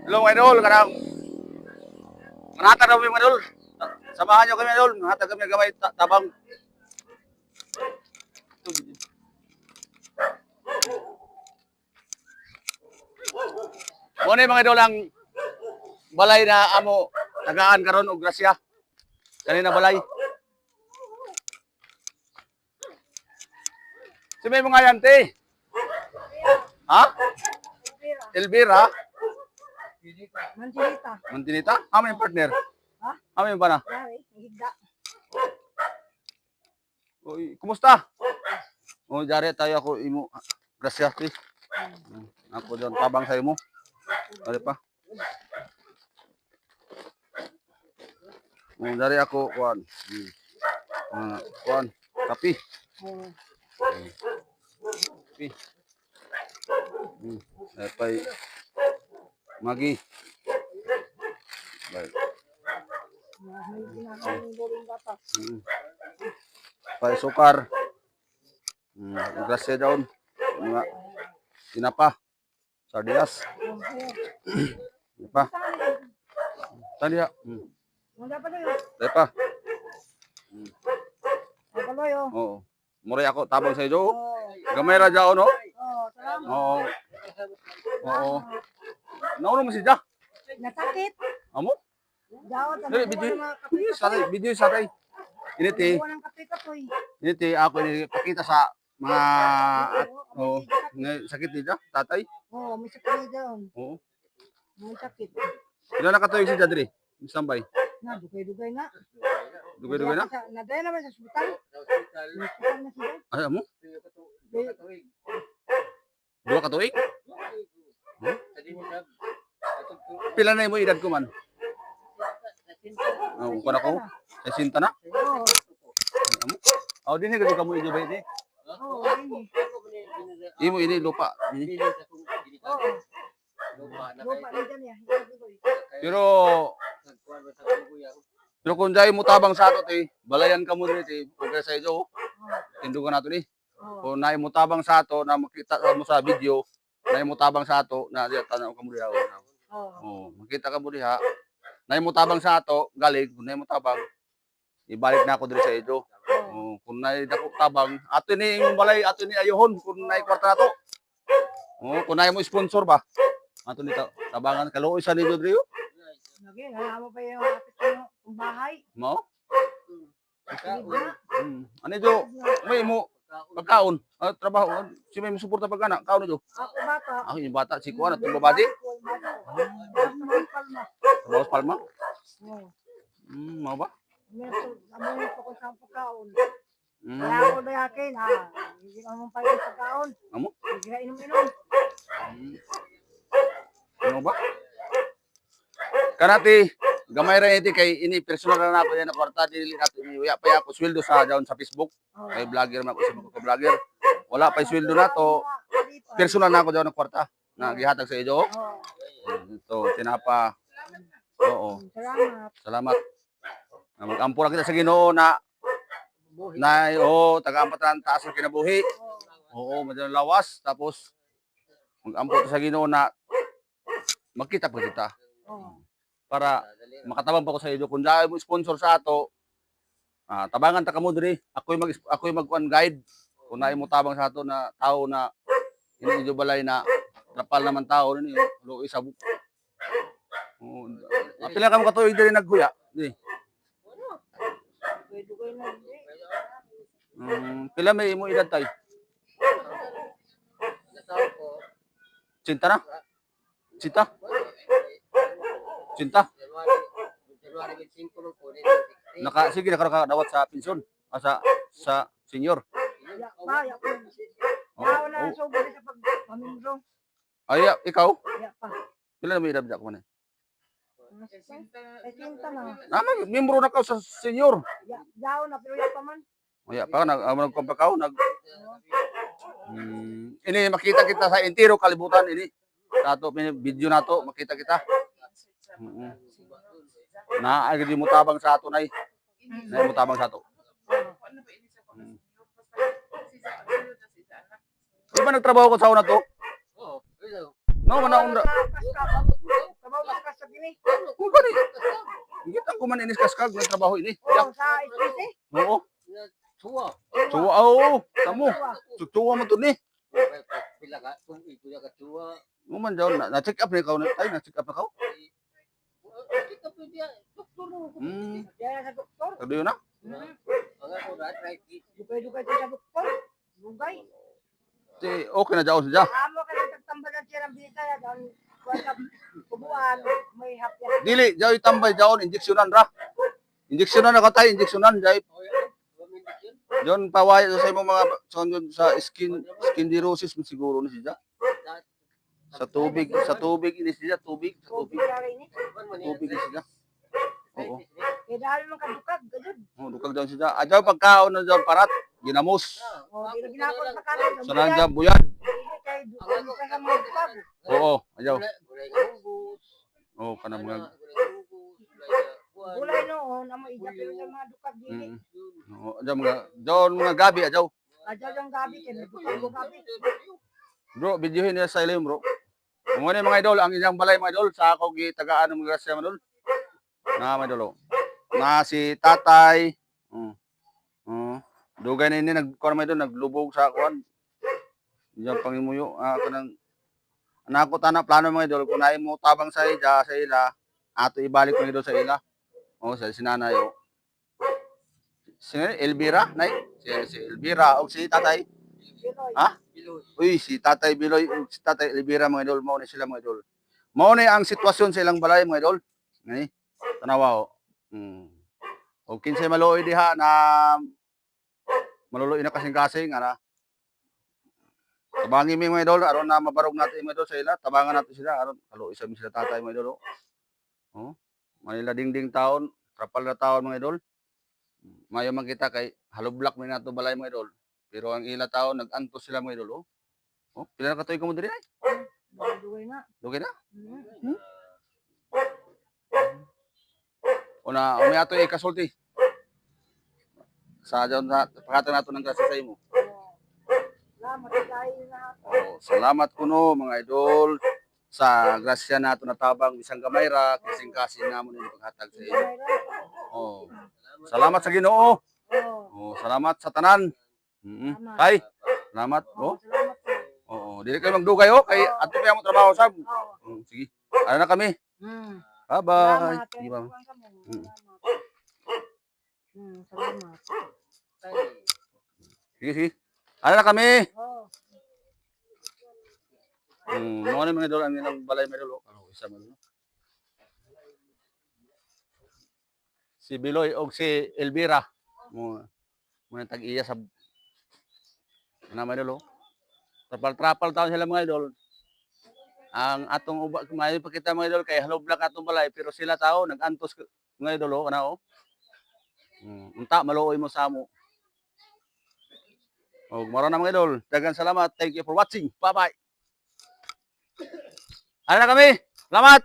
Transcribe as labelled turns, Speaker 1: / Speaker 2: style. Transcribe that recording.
Speaker 1: Hello mga idol, kanang manatag na kami mga idol. Samahan nyo kami mga idol, manatag kami gamay tabang. Muna mga idol ang balay na amo tagaan karon og grasya. Kanina balay. Si may mga yante. Ha? Elvira?
Speaker 2: Mantinita.
Speaker 1: Mantinita? Amo yung partner?
Speaker 2: Ha?
Speaker 1: Amo yung bana?
Speaker 2: Yari, higda.
Speaker 1: Uy, kumusta? Oh, jare tayo ako imo grasya ti. Ako doon tabang sa imo. Ari pa. Dari ako kuan. Kuan, kapi.
Speaker 2: Oh,
Speaker 1: Kapi. Pay magi. Baik.
Speaker 2: may ginagawa ng gatas.
Speaker 1: Pay sukar. Grasya daon. Mga tinapa. Sardinas. Pa. Tadi ya.
Speaker 2: Wala pa doyo.
Speaker 1: Dai pa.
Speaker 2: Wala pa doyo.
Speaker 1: Oo. Muray ako tabang sa iyo.
Speaker 2: Oh,
Speaker 1: Gamay ra jaon no.
Speaker 2: salamat.
Speaker 1: Oo. Oo. Nauno mo si Ja.
Speaker 2: Nasakit.
Speaker 1: Amo?
Speaker 2: Dawat ang
Speaker 1: Dili video. Video sa tay. Initi.
Speaker 2: ng kape ka to.
Speaker 1: Initi ako ini pakita sa mga oh, sakit ni Ja, tatay.
Speaker 2: Oh, may sakit doon.
Speaker 1: Oo.
Speaker 2: May sakit.
Speaker 1: Ilan na katuig si Ja diri? Sambay.
Speaker 2: Na, dugay-dugay na.
Speaker 1: Dugay-dugay na.
Speaker 2: Naday naman sa ospital. Hospital na sila.
Speaker 1: Ay amo?
Speaker 2: Di-
Speaker 1: Dua ka tuig? Pila na mo edad ko man? Oh, kuan ako. Ay sinta na.
Speaker 2: Oh,
Speaker 1: Amo? Oh, dinhi gid ka mo ijo ba ini?
Speaker 2: oh, ini.
Speaker 1: Imo ini lupa. Ini.
Speaker 2: Oh, lupa na dyan ya.
Speaker 1: Pero kung dai mo tabang sa ato ti, balayan ka mo diri ti, pagka sa ijo. Tindugan nato ni. Kung naay mo tabang sa ato na makita mo sa video, naay mo tabang sa ato na diya tanaw ka mo diha.
Speaker 2: Oh,
Speaker 1: Oh, makita ka mo diha. Naay mo tabang sa ato, galig, kung naay mo tabang, ibalik na ako diri sa ijo. Oh, kung naay dako tabang, ato ni yung balay, ato ni ayohon kung naay kwarta nato. Oh, kung naay mo sponsor ba? Ato ni tabangan kaluoy sa nijo diri.
Speaker 2: lagi, nalaman pa yung kapit ng bahay.
Speaker 1: Mao?
Speaker 2: Libre.
Speaker 1: Ano jo? May mo pagkaon, trabaho, si may suporta pagkana, kaon jo.
Speaker 2: Ako bata.
Speaker 1: Ako yung bata, si Kuan at yung babadi.
Speaker 2: Palma.
Speaker 1: Trabaho sa Palma.
Speaker 2: Oh,
Speaker 1: Mao ba?
Speaker 2: amoy ko sa pagkaon.
Speaker 1: Mm.
Speaker 2: Kaya ako na yakin, hindi ka mong palit pagkaon.
Speaker 1: Amo?
Speaker 2: Hindi ka inom-inom.
Speaker 1: Ano ba? Kanati, gamay ra iti kay ini personal na nato yan na kwarta dili nato iuya pa ako sweldo sa daon sa Facebook.
Speaker 2: Oh.
Speaker 1: Kay vlogger man ako sa mga vlogger. Wala pa sweldo nato. Personal na ako daw ng kwarta na gihatag sa iyo.
Speaker 2: Oh,
Speaker 1: Ito, tinapa. Oo.
Speaker 2: salamat.
Speaker 1: Salamat. Mag-ampo lang kita sa Ginoo na taga-ampat na ang taas ng kinabuhi. Oo, madalang lawas. Tapos, mag-ampo sa Ginoo na magkita pa kita.
Speaker 2: Oh,
Speaker 1: Para makatabang pa ko sa iyo. Kung dahil mo sponsor sa ato, tabangan ta kamo diri. Ako'y mag-one guide. Kung naay mo tabang sa ato na tao na hindi balay na trapal naman tao ni luoy sa buk. Pila ka mo katuig diri naghuya? Di.
Speaker 2: dugay-dugay na.
Speaker 1: Pila may imo edad tay? Cinta na? Cinta? Cinta? Sige nakadawat sa pensyon. Sa senior.
Speaker 2: Ya pa. Yaw na sobo sa pagpamindro.
Speaker 1: Ay, ikaw?
Speaker 2: Ya pa.
Speaker 1: Pila na may edad ko man?
Speaker 2: Ay, tinta na.
Speaker 1: Membro na ka sa senior.
Speaker 2: Yaw na, pero ya pa man.
Speaker 1: Kaya pa nagpapakaw ini makita kita sa entero kalibutan ini. Sa ato video nato makita kita. Na ay di mo tabang sa ato nay. Nay mo tabang sa ato. Di ba nagtrabaho ko sa una to? No, manaon.
Speaker 2: Trabaho diri.
Speaker 1: Kung gani. Kita ko man inis kaskag ng trabaho ini.
Speaker 2: Oh, sa SPC.
Speaker 1: Oo.
Speaker 3: Tua.
Speaker 1: Tuwa, oo. Tamo. Tuwa mo to ni.
Speaker 3: Pila ka, pila ka tua.
Speaker 1: Mo man daw na-check up ni ka ay na-check up na ka.
Speaker 3: Kita pa dia, doktor mo.
Speaker 2: Kaya sa doktor.
Speaker 1: Kado yun na.
Speaker 3: Ang ako right.
Speaker 2: Dugay-dugay tayo sa doktor. Dugay.
Speaker 1: Ti okay na daw siya.
Speaker 2: Amo ka lang tagtambagan siya ng bisa ya. Doon, kuwag kubuan, may hapya.
Speaker 1: Dili, daw itambay daw injeksyonan ra. Injeksyonan na ka tayo, injeksyonan dai. Yon paway sa imong mga sa skin disease siguro ni siya. Sa tubig ini siya, tubig.
Speaker 2: Tubig kaya ini.
Speaker 1: Tubig ni siya. Oo.
Speaker 2: Kaya dahil mong kadukag, gajud.
Speaker 1: Oh, dukag daw siya. Adyaw pagkaon na daw parat, ginamos.
Speaker 2: O, di na ginapos sa kanin.
Speaker 1: Sa nandya buyad.
Speaker 2: Dili kay dukag ka sa mga dukag.
Speaker 1: Oo, adyaw.
Speaker 3: Gulay ka hubos.
Speaker 1: Oh, kana mga
Speaker 2: Gulay noon, amo ijapin sa mga dukag dili.
Speaker 1: Oh, adyaw mga gabi adyaw.
Speaker 2: Adyaw yung gabi, kaya may dukag mo gabi.
Speaker 1: Bro, videohin niya sa ilim, bro. Mo ni mga idol, ang ilang balay mga idol sa ako gitagaan ng mga grasya mga idol. Na mga idol. Na si Tatay. Dugay na ini nagkuan mga idol, naglubog sa kuan. Diyan pangimuyo kanang anak ko tana plano mga idol kung naay mo tabang sa ila, ato ibalik mga idol sa ila. Oh, sa sinanay oh. Si Elvira, nay. Si Elvira o si Tatay.
Speaker 2: Pinoy.
Speaker 1: Ha? Uy, si Tatay Biloy, si Tatay Elvira mga idol, mao ni sila mga idol. Mao ni ang sitwasyon sa ilang balay mga idol. Ngani, tanawa o. O kinsay maluoy diha na maluloy na kasing-kasing ana. Tabangin mi mga idol aron na mabarog natin mga idol sa ila, tabangan natin sila aron kaluoy sa mi sila tatay mga idol. Oh. Manila dingding taon, trapal na taon mga idol. Mayo man kita kay haloblak mi nato balay mga idol. Pero ang ila tao nag-antos sila mga idol. Oh, pila na katuig ko mo diri ay?
Speaker 2: Dugay na.
Speaker 1: Dugay na.
Speaker 2: Mhm.
Speaker 1: Una, umi ato ikasulti. Sa daw na pakatan nato ng grasya sa imo.
Speaker 2: Salamat tayo na.
Speaker 1: Oh, salamat kuno mga idol sa grasya nato na tabang bisang gamay ra kasing-kasing namon ni paghatag sa imo. Oh. Salamat sa Ginoo. Oh, salamat sa tanan.
Speaker 2: Salamat.
Speaker 1: Kay, salamat. Oh.
Speaker 2: Salamat po.
Speaker 1: Oo, dili kayo magdugay oh kay ato pa mo trabaho sab. Sige. Ano na kami? Bye-bye.
Speaker 2: Salamat.
Speaker 1: Di ba?
Speaker 2: Salamat.
Speaker 1: Sige, sige. Ano na kami?
Speaker 2: Oh.
Speaker 1: Mga ni mga idol ang ilang balay mga idol. Ano, isa man. Si Biloy o si Elvira. Muna tag-iya sa mga idol. Trapal-trapal taon sila mga idol. Ang atong uba, may pakita mga idol kay haloblak atong balay pero sila tao nag-antos mga idol ana oh. Unta maluoy mo sa amo. Oh, maro na mga idol. Daghang salamat. Thank you for watching. Bye-bye. Ano na kami? Salamat.